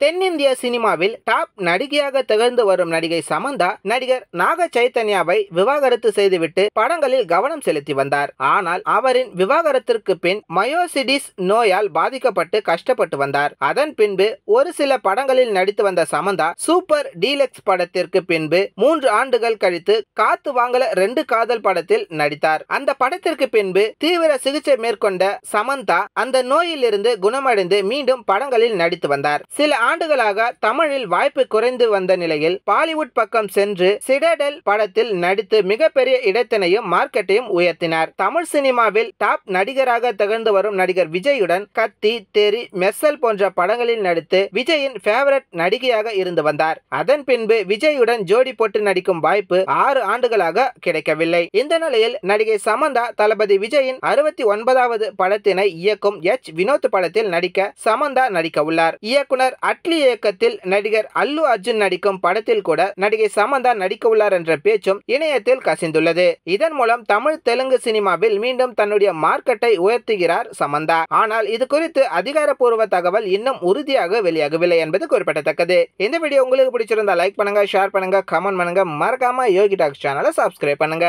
தென்னிந்திய சினிமாவில் டாப் நடிகையாக திகழ்ந்து வரும் நடிகை சமந்தா நடிகர் நாக சைத்தன்யாவை விவாகரத்து செய்துவிட்டு படங்களில் கவனம் செலுத்தி வந்தார். ஆனால் அவரின் விவாகரத்திற்கு பின் மயோசிடிஸ் நோயால் பாதிக்கப்பட்டு கஷ்டப்பட்டு வந்தார். அதன் பின்பு ஒரு சில படங்களில் நடித்து வந்த சமந்தா சூப்பர் டீலக்ஸ் படத்திற்கு பின்பு 3 ஆண்டுகள் கழித்து காத்து வாங்கல 2 காதல் படத்தில் நடித்தார். அந்த படத்திற்கு பின்பு தீவிர சிகிச்சை மேற்கொண்ட சமந்தா அந்த நோயிலிருந்து குணமடைந்து மீண்டும் படங்களில் நடித்து வந்தார். சில ஆண்டுகளாக தமிழில் வாய்ப்பு குறைந்து வந்த நிலையில் பாலிவுட் பக்கம் சென்று சிடடல் படத்தில் நடித்து மிகப்பெரிய இடத்தினையும் மார்க்கெட்டையும் உயர்த்தினார். தமிழ் சினிமாவில் டாப் நடிகராக திகழ்ந்து வரும் நடிகர் விஜயுடன் கத்தி, தெறி, மெர்சல் போன்ற படங்களில் நடித்து விஜயின் ஃபேவரட் நடிகையாக இருந்து வந்தார். அதன் பின்பு விஜயுடன் ஜோடி போட்டு நடிக்கும் வாய்ப்பு 6 ஆண்டுகளாக கிடைக்கவில்லை. இந்த நிலையில் நடிகை சமந்தா தளபதி விஜயின் 69வது படத்தினை இயக்கும் எச். வினோத் படத்தில் நடிக்க சமந்தா நடிக்க உள்ளார். இயக்குனர் அட்லி இயக்கத்தில் நடிகர் அல்லு அர்ஜுன் நடிக்கும் படத்தில் கூட நடிகை சமந்தா நடிக்க உள்ளார் என்ற பேச்சும் இணையத்தில் கசிந்துள்ளது. இதன் மூலம் தமிழ், தெலுங்கு சினிமாவில் மீண்டும் தன்னுடைய மார்க்கெட்டை உயர்த்துகிறார் சமந்தா. ஆனால் இது குறித்து அதிகாரப்பூர்வ தகவல் இன்னும் உறுதியாக வெளியாகவில்லை என்பது குறிப்பிடத்தக்கது. இந்த வீடியோ உங்களுக்கு பிடிச்சிருந்தா லைக் பண்ணுங்க, ஷேர் பண்ணுங்க, கமெண்ட் பண்ணுங்க. மறக்காம யோகி டாக்ஸ் சேனலை சப்ஸ்கிரைப் பண்ணுங்க.